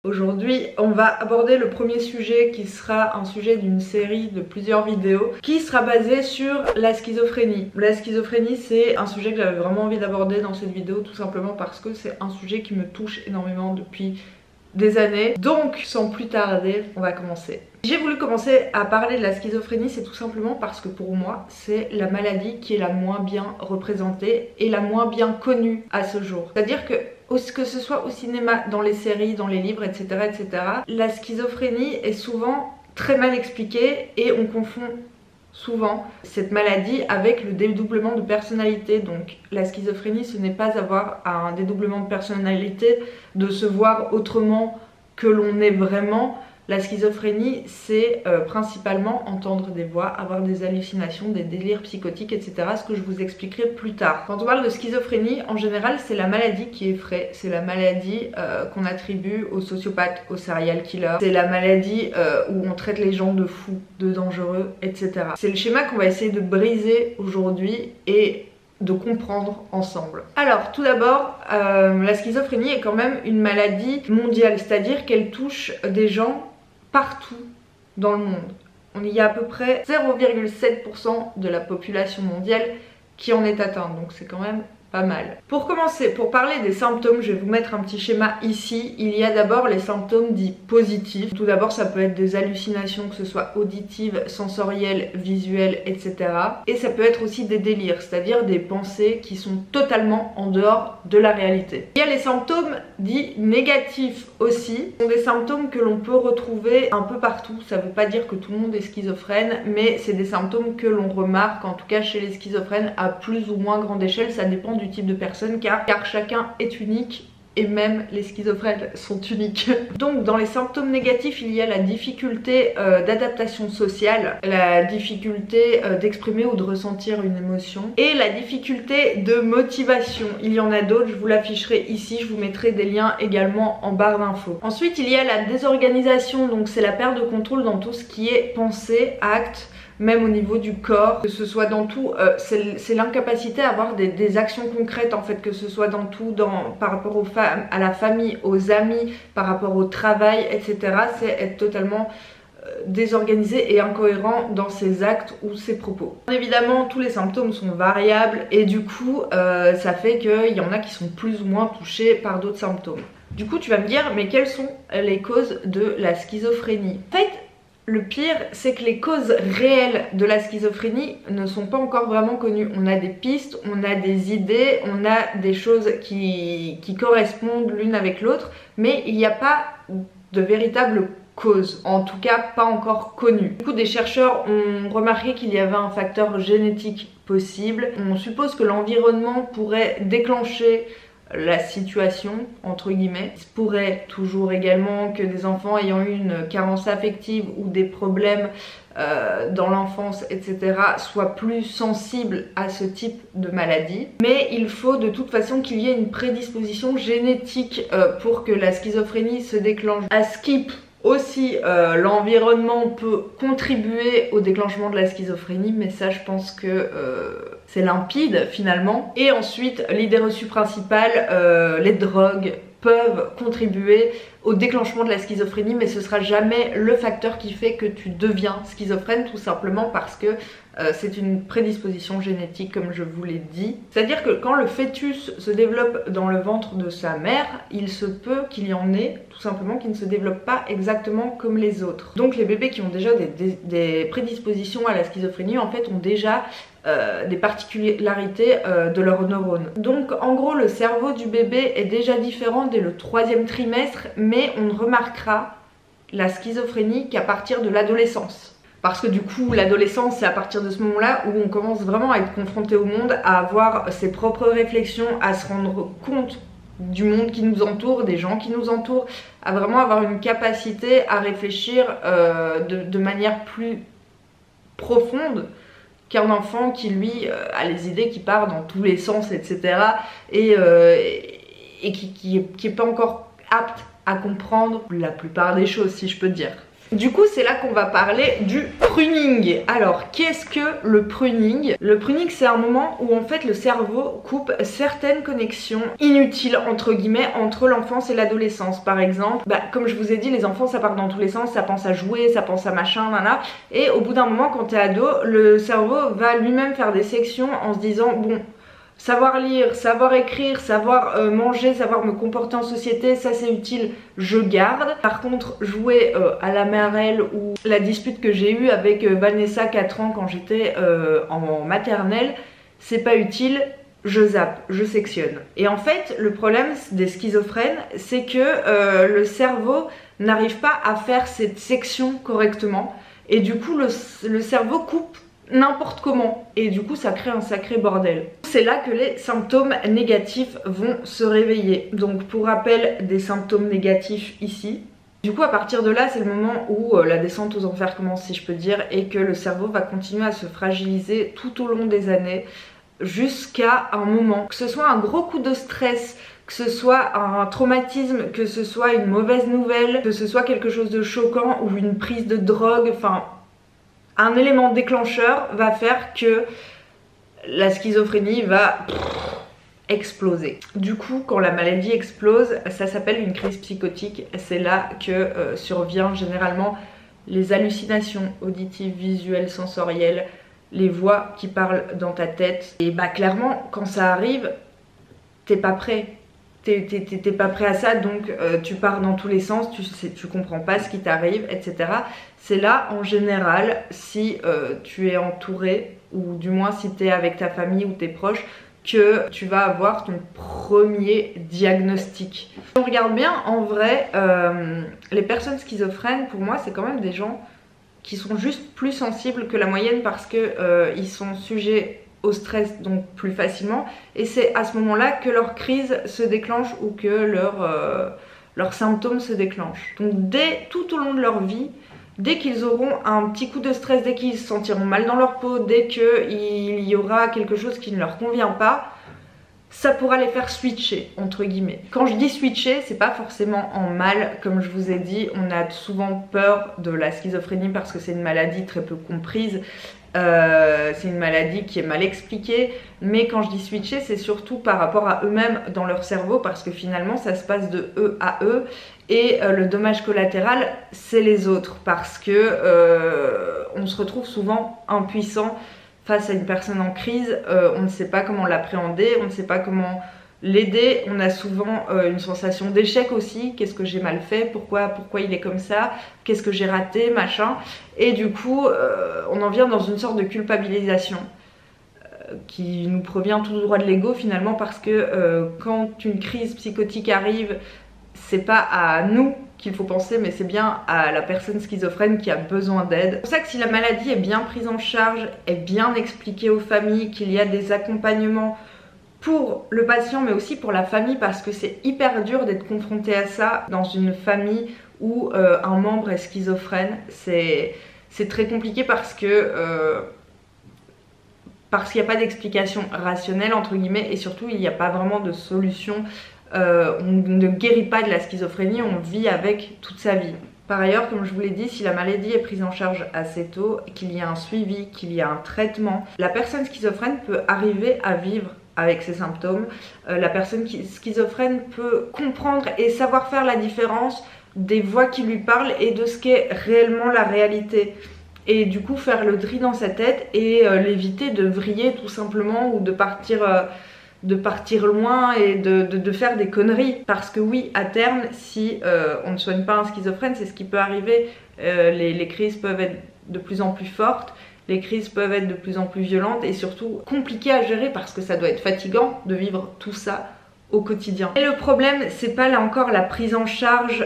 Aujourd'hui, on va aborder le premier sujet qui sera un sujet d'une série de plusieurs vidéos qui sera basée sur la schizophrénie. La schizophrénie, c'est un sujet que j'avais vraiment envie d'aborder dans cette vidéo tout simplement parce que c'est un sujet qui me touche énormément depuis des années. Donc, sans plus tarder, on va commencer. J'ai voulu commencer à parler de la schizophrénie, c'est tout simplement parce que pour moi, c'est la maladie qui est la moins bien représentée et la moins bien connue à ce jour. C'est-à-dire que ce soit au cinéma, dans les séries, dans les livres, etc., la schizophrénie est souvent très mal expliquée et on confond souvent cette maladie avec le dédoublement de personnalité. Donc la schizophrénie, ce n'est pas avoir un dédoublement de personnalité, de se voir autrement que l'on est vraiment. La schizophrénie, c'est principalement entendre des voix, avoir des hallucinations, des délires psychotiques, etc. Ce que je vous expliquerai plus tard. Quand on parle de schizophrénie, en général, c'est la maladie qui effraie. C'est la maladie qu'on attribue aux sociopathes, aux serial killers. C'est la maladie où on traite les gens de fous, de dangereux, etc. C'est le schéma qu'on va essayer de briser aujourd'hui et de comprendre ensemble. Alors tout d'abord, la schizophrénie est quand même une maladie mondiale, c'est-à-dire qu'elle touche des gens partout dans le monde. On y a à peu près 0,7% de la population mondiale qui en est atteinte, donc c'est quand même pas mal. Pour commencer, pour parler des symptômes, je vais vous mettre un petit schéma ici. Il y a d'abord les symptômes dits positifs. Tout d'abord, ça peut être des hallucinations, que ce soit auditives, sensorielles, visuelles, etc. Et ça peut être aussi des délires, c'est-à-dire des pensées qui sont totalement en dehors de la réalité. Il y a les symptômes dits négatifs aussi. Ce sont des symptômes que l'on peut retrouver un peu partout. Ça ne veut pas dire que tout le monde est schizophrène, mais c'est des symptômes que l'on remarque, en tout cas chez les schizophrènes, à plus ou moins grande échelle. Ça dépend du type de personne car chacun est unique et même les schizophrènes sont uniques. Donc dans les symptômes négatifs, il y a la difficulté d'adaptation sociale, la difficulté d'exprimer ou de ressentir une émotion et la difficulté de motivation. Il y en a d'autres, je vous l'afficherai ici, je vous mettrai des liens également en barre d'infos. Ensuite il y a la désorganisation, donc c'est la perte de contrôle dans tout ce qui est pensée, acte, même au niveau du corps, que ce soit dans tout, c'est l'incapacité à avoir des actions concrètes en fait, que ce soit dans tout, par rapport aux femmes, à la famille, aux amis, par rapport au travail, etc. C'est être totalement désorganisé et incohérent dans ses actes ou ses propos. Évidemment, tous les symptômes sont variables et du coup, ça fait qu'il y en a qui sont plus ou moins touchés par d'autres symptômes. Du coup, tu vas me dire, mais quelles sont les causes de la schizophrénie? En fait, le pire, c'est que les causes réelles de la schizophrénie ne sont pas encore vraiment connues. On a des pistes, on a des idées, on a des choses qui correspondent l'une avec l'autre, mais il n'y a pas de véritable cause, en tout cas pas encore connue. Du coup, des chercheurs ont remarqué qu'il y avait un facteur génétique possible. On suppose que l'environnement pourrait déclencher la situation, entre guillemets. Il se pourrait toujours également que des enfants ayant eu une carence affective ou des problèmes dans l'enfance, etc. soient plus sensibles à ce type de maladie. Mais il faut de toute façon qu'il y ait une prédisposition génétique pour que la schizophrénie se déclenche. À Skip aussi, l'environnement peut contribuer au déclenchement de la schizophrénie, mais ça je pense que c'est limpide finalement. Et ensuite, l'idée reçue principale, les drogues peuvent contribuer au déclenchement de la schizophrénie, mais ce sera jamais le facteur qui fait que tu deviens schizophrène, tout simplement parce que c'est une prédisposition génétique, comme je vous l'ai dit. C'est-à-dire que quand le fœtus se développe dans le ventre de sa mère, il se peut qu'il y en ait tout simplement qui ne se développent pas exactement comme les autres. Donc les bébés qui ont déjà des prédispositions à la schizophrénie, en fait, ont déjà des particularités de leurs neurones. Donc en gros, le cerveau du bébé est déjà différent dès le 3e trimestre, mais on ne remarquera la schizophrénie qu'à partir de l'adolescence. Parce que du coup, l'adolescence, c'est à partir de ce moment-là où on commence vraiment à être confronté au monde, à avoir ses propres réflexions, à se rendre compte du monde qui nous entoure, des gens qui nous entourent, à vraiment avoir une capacité à réfléchir de manière plus profonde qu'un enfant qui lui a les idées qui partent dans tous les sens, etc. et qui est pas encore apte à comprendre la plupart des choses, si je peux dire. Du coup c'est là qu'on va parler du pruning. Alors qu'est-ce que le pruning? Le pruning c'est un moment où en fait le cerveau coupe certaines connexions inutiles entre guillemets entre l'enfance et l'adolescence. Par exemple, comme je vous ai dit, les enfants ça part dans tous les sens, ça pense à jouer, ça pense à machin, nana. Et au bout d'un moment quand t'es ado, le cerveau va lui-même faire des sections en se disant bon, savoir lire, savoir écrire, savoir manger, savoir me comporter en société, ça c'est utile, je garde. Par contre, jouer à la marelle ou la dispute que j'ai eue avec Vanessa 4 ans quand j'étais en maternelle, c'est pas utile, je zappe, je sectionne. Et en fait, le problème des schizophrènes, c'est que le cerveau n'arrive pas à faire cette section correctement. Et du coup, le cerveau coupe n'importe comment et du coup ça crée un sacré bordel. C'est là que les symptômes négatifs vont se réveiller. Donc pour rappel des symptômes négatifs ici. Du coup à partir de là c'est le moment où la descente aux enfers commence si je peux dire et que le cerveau va continuer à se fragiliser tout au long des années jusqu'à un moment, que ce soit un gros coup de stress, que ce soit un traumatisme, que ce soit une mauvaise nouvelle, que ce soit quelque chose de choquant ou une prise de drogue, enfin un élément déclencheur va faire que la schizophrénie va exploser. Du coup, quand la maladie explose, ça s'appelle une crise psychotique. C'est là que survient généralement les hallucinations auditives, visuelles, sensorielles, les voix qui parlent dans ta tête. Et clairement, quand ça arrive, t'es pas prêt. T'es pas prêt à ça, donc tu pars dans tous les sens, tu comprends pas ce qui t'arrive, etc. C'est là, en général, si tu es entouré, ou du moins si tu es avec ta famille ou tes proches, que tu vas avoir ton premier diagnostic. Si on regarde bien, en vrai, les personnes schizophrènes, pour moi, c'est quand même des gens qui sont juste plus sensibles que la moyenne parce que ils sont sujets au stress donc plus facilement et c'est à ce moment-là que leur crise se déclenche ou que leurs symptômes se déclenchent. Donc tout au long de leur vie, dès qu'ils auront un petit coup de stress, dès qu'ils se sentiront mal dans leur peau, dès qu'il y aura quelque chose qui ne leur convient pas, ça pourra les faire switcher entre guillemets. Quand je dis switcher, c'est pas forcément en mal, comme je vous ai dit, on a souvent peur de la schizophrénie parce que c'est une maladie très peu comprise. C'est une maladie qui est mal expliquée, mais quand je dis switcher, c'est surtout par rapport à eux-mêmes dans leur cerveau parce que finalement ça se passe de eux à eux et le dommage collatéral c'est les autres parce que on se retrouve souvent impuissant face à une personne en crise, on ne sait pas comment l'appréhender, on ne sait pas comment l'aider, on a souvent une sensation d'échec aussi, qu'est-ce que j'ai mal fait, pourquoi il est comme ça, qu'est-ce que j'ai raté, machin, et du coup on en vient dans une sorte de culpabilisation qui nous provient tout droit de l'ego finalement parce que quand une crise psychotique arrive, c'est pas à nous qu'il faut penser mais c'est bien à la personne schizophrène qui a besoin d'aide. C'est pour ça que si la maladie est bien prise en charge, est bien expliquée aux familles, qu'il y a des accompagnements pour le patient mais aussi pour la famille parce que c'est hyper dur d'être confronté à ça dans une famille où un membre est schizophrène. C'est très compliqué parce qu'il n'y a pas d'explication rationnelle entre guillemets et surtout il n'y a pas vraiment de solution. On ne guérit pas de la schizophrénie, on vit avec toute sa vie. Par ailleurs, comme je vous l'ai dit, si la maladie est prise en charge assez tôt, qu'il y a un suivi, qu'il y a un traitement, la personne schizophrène peut arriver à vivre avec ses symptômes. La personne schizophrène peut comprendre et savoir faire la différence des voix qui lui parlent et de ce qu'est réellement la réalité. Et du coup faire le tri dans sa tête et l'éviter de vriller tout simplement ou de partir loin et de faire des conneries. Parce que oui, à terme, si on ne soigne pas un schizophrène, c'est ce qui peut arriver. Les crises peuvent être de plus en plus fortes. Les crises peuvent être de plus en plus violentes et surtout compliquées à gérer parce que ça doit être fatigant de vivre tout ça au quotidien. Et le problème, c'est pas là encore la prise en charge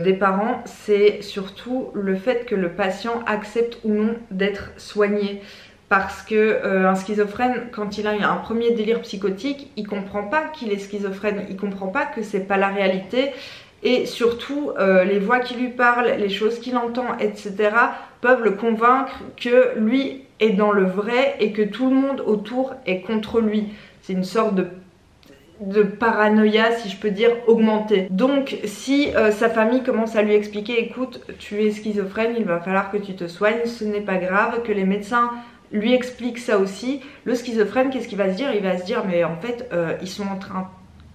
des parents, c'est surtout le fait que le patient accepte ou non d'être soigné. Parce que un schizophrène, quand il a un premier délire psychotique, il comprend pas qu'il est schizophrène, il comprend pas que c'est pas la réalité. Et surtout, les voix qui lui parlent, les choses qu'il entend, etc. peuvent le convaincre que lui est dans le vrai et que tout le monde autour est contre lui. C'est une sorte de paranoïa, si je peux dire, augmenter. Donc si sa famille commence à lui expliquer, écoute, tu es schizophrène, il va falloir que tu te soignes, ce n'est pas grave, que les médecins lui expliquent ça aussi, le schizophrène, qu'est-ce qu'il va se dire? Il va se dire, mais en fait, ils sont en train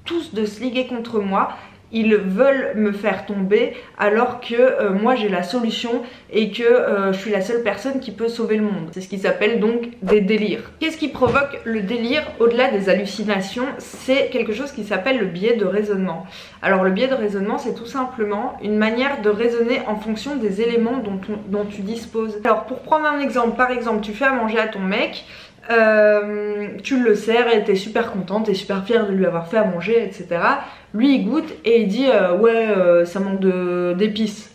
tous de se liguer contre moi, ils veulent me faire tomber alors que moi j'ai la solution et que je suis la seule personne qui peut sauver le monde. C'est ce qui s'appelle donc des délires. Qu'est-ce qui provoque le délire au-delà des hallucinations? C'est quelque chose qui s'appelle le biais de raisonnement. Alors le biais de raisonnement, c'est tout simplement une manière de raisonner en fonction des éléments dont tu disposes. Alors pour prendre un exemple, par exemple tu fais à manger à ton mec, tu le sers et t'es super contente, t'es super fière de lui avoir fait à manger, etc. Lui il goûte et il dit ouais ça manque d'épices.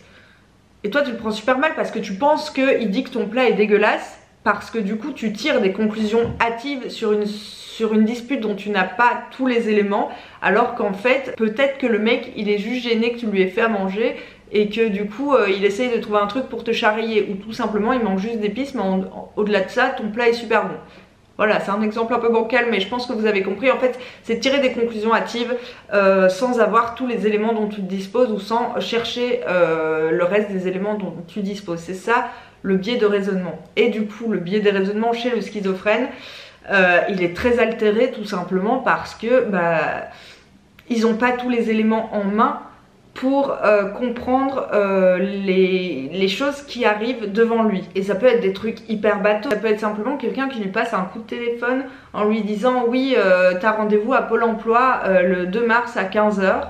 Et toi tu le prends super mal parce que tu penses qu'il dit que ton plat est dégueulasse, parce que du coup tu tires des conclusions hâtives sur une dispute dont tu n'as pas tous les éléments, alors qu'en fait peut-être que le mec il est juste gêné que tu lui aies fait à manger et que du coup il essaye de trouver un truc pour te charrier, ou tout simplement il manque juste d'épices, mais au-delà de ça ton plat est super bon. Voilà, c'est un exemple un peu bancal, mais je pense que vous avez compris. En fait, c'est tirer des conclusions hâtives sans avoir tous les éléments dont tu disposes, ou sans chercher le reste des éléments dont tu disposes. C'est ça le biais de raisonnement. Et du coup, le biais de raisonnement chez le schizophrène, il est très altéré tout simplement parce que ils n'ont pas tous les éléments en main pour comprendre les choses qui arrivent devant lui. Et ça peut être des trucs hyper bateaux, ça peut être simplement quelqu'un qui lui passe un coup de téléphone en lui disant oui t'as rendez-vous à Pôle emploi le 2 mars à 15 h,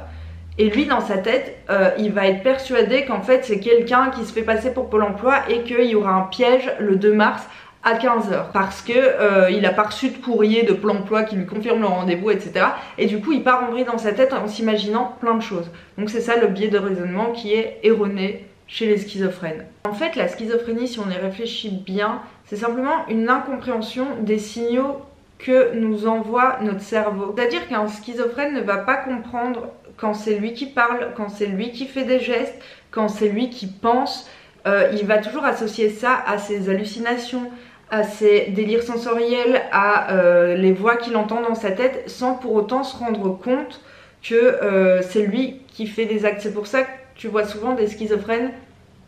et lui dans sa tête il va être persuadé qu'en fait c'est quelqu'un qui se fait passer pour Pôle emploi et qu'il y aura un piège le 2 mars à 15 h parce que il a pas reçu de courrier de Pôle emploi qui lui confirme le rendez-vous, etc. Et du coup il part en vrille dans sa tête en s'imaginant plein de choses. Donc c'est ça le biais de raisonnement qui est erroné chez les schizophrènes. En fait la schizophrénie, si on y réfléchit bien, c'est simplement une incompréhension des signaux que nous envoie notre cerveau. C'est-à-dire qu'un schizophrène ne va pas comprendre quand c'est lui qui parle, quand c'est lui qui fait des gestes, quand c'est lui qui pense. Il va toujours associer ça à ses hallucinations, à ses délires sensoriels, à les voix qu'il entend dans sa tête, sans pour autant se rendre compte que c'est lui qui fait des actes. C'est pour ça que tu vois souvent des schizophrènes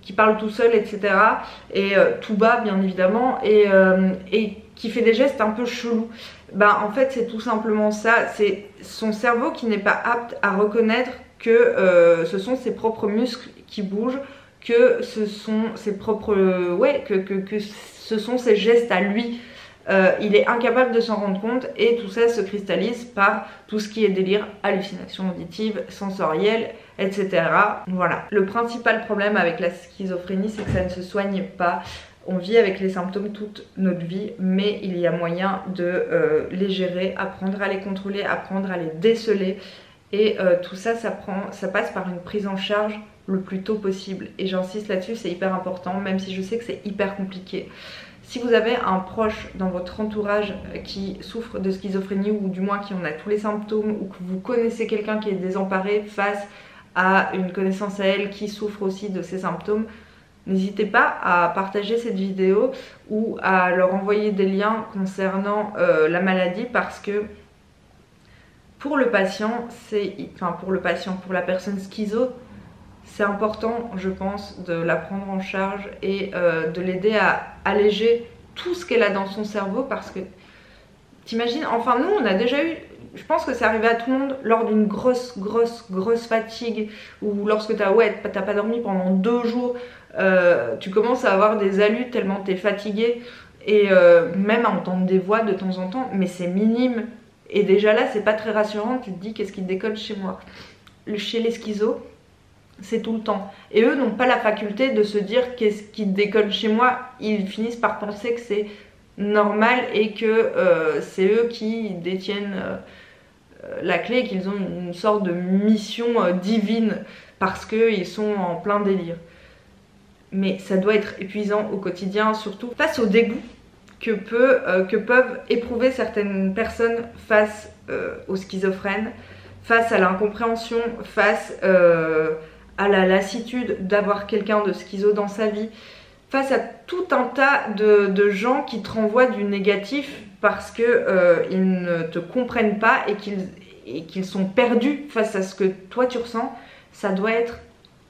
qui parlent tout seuls, etc. Et tout bas bien évidemment, et qui fait des gestes un peu chelous. En fait c'est tout simplement ça, c'est son cerveau qui n'est pas apte à reconnaître que ce sont ses propres muscles qui bougent, que ce sont ses propres... que ce sont ses gestes à lui. Il est incapable de s'en rendre compte, et tout ça se cristallise par tout ce qui est délire, hallucination auditive, sensorielle, etc. Voilà. Le principal problème avec la schizophrénie, c'est que ça ne se soigne pas. On vit avec les symptômes toute notre vie, mais il y a moyen de les gérer, apprendre à les contrôler, apprendre à les déceler. Et tout ça, ça passe par une prise en charge le plus tôt possible. Et j'insiste là-dessus, c'est hyper important, même si je sais que c'est hyper compliqué. Si vous avez un proche dans votre entourage qui souffre de schizophrénie, ou du moins qui en a tous les symptômes, ou que vous connaissez quelqu'un qui est désemparé face à une connaissance à elle qui souffre aussi de ces symptômes, n'hésitez pas à partager cette vidéo ou à leur envoyer des liens concernant la maladie, parce que pour le patient, pour la personne schizo, c'est important, je pense, de la prendre en charge et de l'aider à alléger tout ce qu'elle a dans son cerveau, parce que t'imagines, enfin nous on a déjà eu, je pense que c'est arrivé à tout le monde lors d'une grosse fatigue, ou lorsque t'as pas dormi pendant 2 jours, tu commences à avoir des halus tellement t'es fatigué, et même à entendre des voix de temps en temps, mais c'est minime, et déjà là c'est pas très rassurant, tu te dis qu'est-ce qui déconne chez moi. Chez les schizos, c'est tout le temps, et eux n'ont pas la faculté de se dire qu'est-ce qui déconne chez moi. Ils finissent par penser que c'est normal et que c'est eux qui détiennent la clé, et qu'ils ont une sorte de mission divine parce qu'ils sont en plein délire. Mais ça doit être épuisant au quotidien, surtout face au dégoût que peuvent éprouver certaines personnes face aux schizophrènes, face à l'incompréhension, face à la lassitude d'avoir quelqu'un de schizo dans sa vie, face à tout un tas de gens qui te renvoient du négatif parce que ils ne te comprennent pas et et qu'ils sont perdus face à ce que toi tu ressens, ça doit être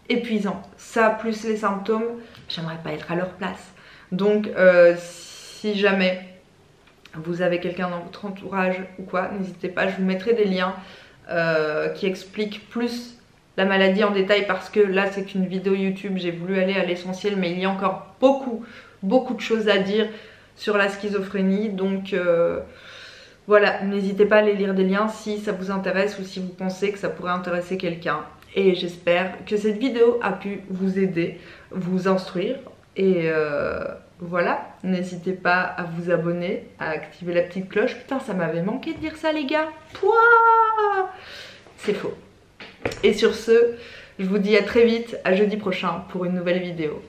épuisant. Ça plus les symptômes, j'aimerais pas être à leur place. Donc si jamais vous avez quelqu'un dans votre entourage ou quoi, n'hésitez pas, je vous mettrai des liens qui expliquent plus la maladie en détail, parce que là c'est qu'une vidéo YouTube, j'ai voulu aller à l'essentiel, mais il y a encore beaucoup de choses à dire sur la schizophrénie. Donc voilà, n'hésitez pas à aller lire des liens si ça vous intéresse ou si vous pensez que ça pourrait intéresser quelqu'un. Et j'espère que cette vidéo a pu vous aider, vous instruire. Et voilà, n'hésitez pas à vous abonner, à activer la petite cloche. Putain, ça m'avait manqué de dire ça les gars. Pouah, c'est faux. Et sur ce, je vous dis à très vite, à jeudi prochain pour une nouvelle vidéo.